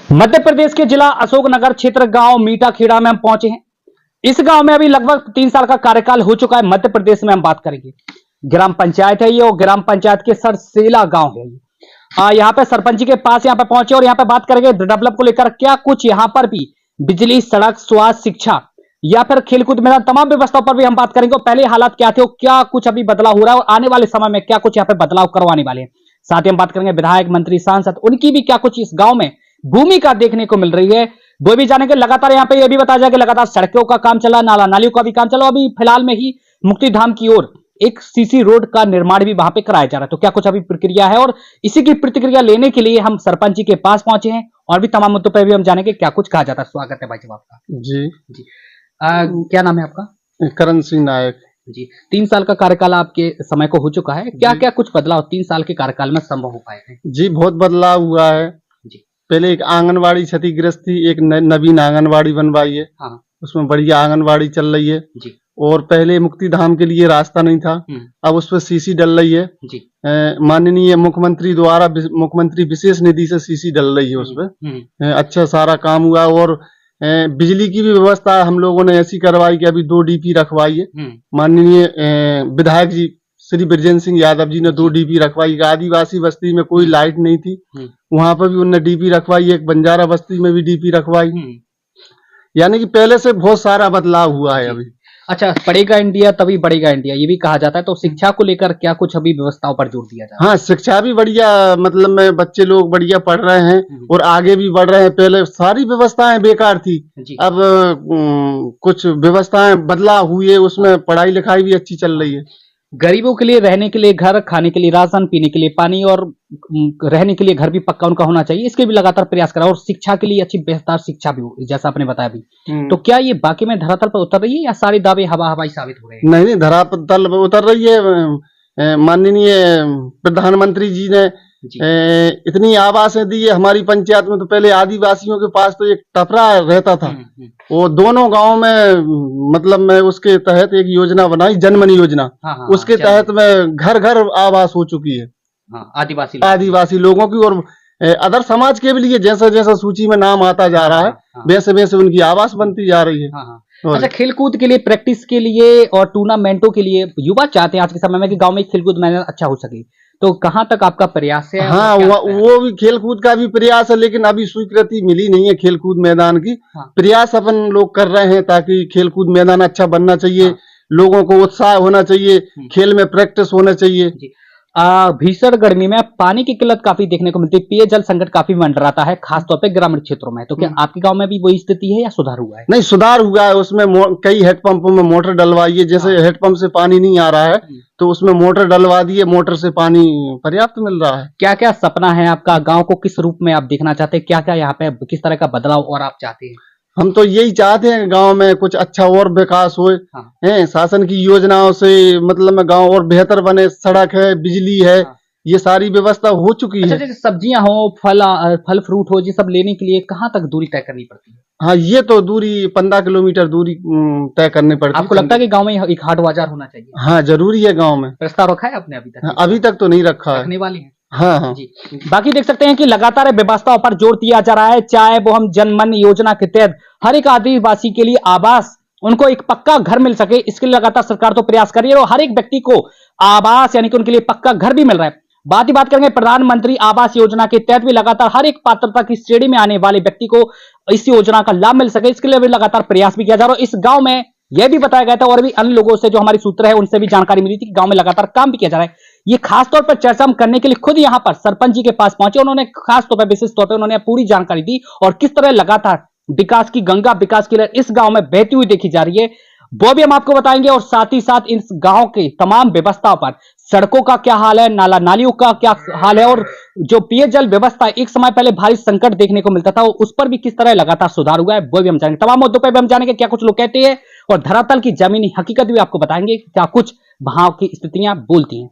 मध्य प्रदेश के जिला अशोकनगर क्षेत्र गांव मीठा खेड़ा में हम पहुंचे हैं। इस गांव में अभी लगभग 3 साल का कार्यकाल हो चुका है। मध्य प्रदेश में हम बात करेंगे, ग्राम पंचायत है ये और ग्राम पंचायत के सरसेला गांव है ये। यहाँ पे सरपंच जी के पास यहाँ पे पहुंचे और यहाँ पे बात करेंगे डेवलप को लेकर। क्या कुछ यहाँ पर भी बिजली, सड़क, स्वास्थ्य, शिक्षा या फिर खेलकूद मैदान, तमाम व्यवस्थाओं पर भी हम बात करेंगे। और पहले हालात क्या थे और क्या कुछ अभी बदलाव हो रहा है और आने वाले समय में क्या कुछ यहाँ पे बदलाव करवाने वाले हैं। साथ ही हम बात करेंगे विधायक, मंत्री, सांसद, उनकी भी क्या कुछ इस गांव में भूमिका देखने को मिल रही है वो भी जानेंगे। लगातार यहाँ पे ये भी बताया जाए कि लगातार सड़कों का काम चला, नाला नालियों का भी काम चला। अभी फिलहाल में ही मुक्तिधाम की ओर एक सीसी रोड का निर्माण भी वहां पे कराया जा रहा है। तो क्या कुछ अभी प्रक्रिया है और इसी की प्रतिक्रिया लेने के लिए हम सरपंच जी के पास पहुंचे हैं और भी तमाम मुद्दों पर भी हम जानेंगे क्या कुछ कहा जाता है। स्वागत है भाई साहब आपका। जी क्या नाम है आपका? करण सिंह नायक जी। 3 साल का कार्यकाल आपके समय को हो चुका है। क्या क्या कुछ बदलाव 3 साल के कार्यकाल में संभव हो पाए हैं? जी बहुत बदलाव हुआ है जी। पहले एक आंगनवाड़ी क्षतिग्रस्त थी, एक नवीन आंगनवाड़ी बनवाई है। हाँ। उसमें बढ़िया आंगनवाड़ी चल रही है जी। और पहले मुक्तिधाम के लिए रास्ता नहीं था, अब उस पर सीसी डल रही है। जी। माननीय मुख्यमंत्री द्वारा मुख्यमंत्री विशेष निधि से सीसी डल रही है उस पर। अच्छा सारा काम हुआ और बिजली की भी व्यवस्था हम लोगों ने ऐसी करवाई कि अभी 2 डीपी रखवाई है। माननीय विधायक जी श्री ब्रजेंद्र सिंह यादव जी ने 2 डीपी रखवाई। आदिवासी बस्ती में कोई लाइट नहीं थी, वहां पर भी उन्होंने डीपी रखवाई। एक बंजारा बस्ती में भी डीपी रखवाई। यानी कि पहले से बहुत सारा बदलाव हुआ है अभी। अच्छा, पढ़ेगा इंडिया तभी बढ़ेगा इंडिया, ये भी कहा जाता है। तो शिक्षा को लेकर क्या कुछ अभी व्यवस्थाओं पर जोर दिया जाए? हाँ, शिक्षा भी बढ़िया, मतलब में बच्चे लोग बढ़िया पढ़ रहे हैं और आगे भी बढ़ रहे हैं। पहले सारी व्यवस्थाएं बेकार थी, अब कुछ व्यवस्थाएं बदलाव हुई है, उसमें पढ़ाई लिखाई भी अच्छी चल रही है। गरीबों के लिए रहने के लिए घर, खाने के लिए राशन, पीने के लिए पानी और रहने के लिए घर भी पक्का उनका होना चाहिए, इसके भी लगातार प्रयास करा। और शिक्षा के लिए अच्छी बेहतर शिक्षा भी हो, जैसा आपने बताया भी। तो क्या ये बाकी में धरातल पर उतर रही है या सारे दावे हवा हवाई साबित हो रहे हैं? नहीं, धरातल पर उतर रही है। माननीय प्रधानमंत्री जी ने इतनी आवासें दी है हमारी पंचायत में। तो पहले आदिवासियों के पास तो एक टपरा रहता था, वो दोनों गांव में, मतलब मैं उसके तहत एक योजना बनाई, जनमन योजना। उसके तहत में घर घर आवास हो चुकी है। आदिवासी लोगों की और अदर समाज के भी लिए जैसा जैसा सूची में नाम आता जा रहा है वैसे वैसे उनकी आवास बनती जा रही है। अच्छा, खेलकूद के लिए, प्रैक्टिस के लिए और टूर्नामेंटों के लिए युवा चाहते हैं आज के समय में कि गांव में खेलकूद मैदान अच्छा हो सके। तो कहां तक आपका प्रयास है? हाँ, वो भी खेलकूद का भी प्रयास है, लेकिन अभी स्वीकृति मिली नहीं है खेलकूद मैदान की। प्रयास अपन लोग कर रहे हैं ताकि खेलकूद मैदान अच्छा बनना चाहिए। लोगों को उत्साह होना चाहिए, खेल में प्रैक्टिस होना चाहिए। भीषण गर्मी में पानी की किल्लत काफी देखने को मिलती है, पेयजल संकट काफी मंडराता है, खासतौर पे ग्रामीण क्षेत्रों में। तो क्या आपके गांव में भी वही स्थिति है या सुधार हुआ है? नहीं, सुधार हुआ है। उसमें कई हेडपंपों में मोटर डलवाई है। जैसे हेडपंप से पानी नहीं आ रहा है तो उसमें मोटर डलवा दी है, मोटर से पानी पर्याप्त मिल रहा है। क्या क्या सपना है आपका? गाँव को किस रूप में आप देखना चाहते हैं? क्या क्या यहाँ पे किस तरह का बदलाव और आप चाहते हैं? हम तो यही चाहते हैं गांव में कुछ अच्छा और विकास हो। शासन की योजनाओं से मतलब में गांव और बेहतर बने। सड़क है, बिजली है, ये सारी व्यवस्था हो चुकी है। जैसे सब्जियां हो, फल फ्रूट हो, ये सब लेने के लिए कहाँ तक दूरी तय करनी पड़ती है? हाँ, ये तो दूरी 15 किलोमीटर दूरी तय करनी पड़ती है। आपको लगता है कि गांव में एक हाट बाजार होना चाहिए? हाँ, जरूरी है। गांव में प्रस्ताव रखा है आपने अभी तक? अभी तक तो नहीं रखा है, रखने वाले हैं। हाँ जी। बाकी देख सकते हैं कि लगातार व्यवस्थाओं पर जोर दिया जा रहा है, चाहे वो हम जनमन योजना के तहत हर एक आदिवासी के लिए आवास, उनको एक पक्का घर मिल सके, इसके लिए लगातार सरकार तो प्रयास कर रही है और हर एक व्यक्ति को आवास यानी कि उनके लिए पक्का घर भी मिल रहा है। बात करेंगे प्रधानमंत्री आवास योजना के तहत भी लगातार हर एक पात्रता की श्रेणी में आने वाले व्यक्ति को इस योजना का लाभ मिल सके, इसके लिए भी लगातार प्रयास भी किया जा रहा है। इस गांव में यह भी बताया गया था और भी अन्य लोगों से जो हमारी सूत्र है उनसे भी जानकारी मिली थी कि गांव में लगातार काम भी किया जा रहा है। ये खासतौर पर चर्चा हम करने के लिए खुद यहां पर सरपंच जी के पास पहुंचे। उन्होंने खासतौर पर, विशेष तौर पर उन्होंने पूरी जानकारी दी और किस तरह लगातार विकास की गंगा, विकास की लहर इस गांव में बहती हुई देखी जा रही है, वो भी हम आपको बताएंगे। और साथ ही साथ इस गांव के तमाम व्यवस्थाओं पर, सड़कों का क्या हाल है, नाला नालियों का क्या हाल है और जो पेयजल व्यवस्था एक समय पहले भारी संकट देखने को मिलता था उस पर भी किस तरह लगातार सुधार हुआ है, वो भी हम जानेंगे। तमाम मुद्दों पर भी हम जानेंगे क्या कुछ लोग कहते हैं और धरातल की जमीनी हकीकत भी आपको बताएंगे क्या कुछ वहां की स्थितियां बोलती हैं।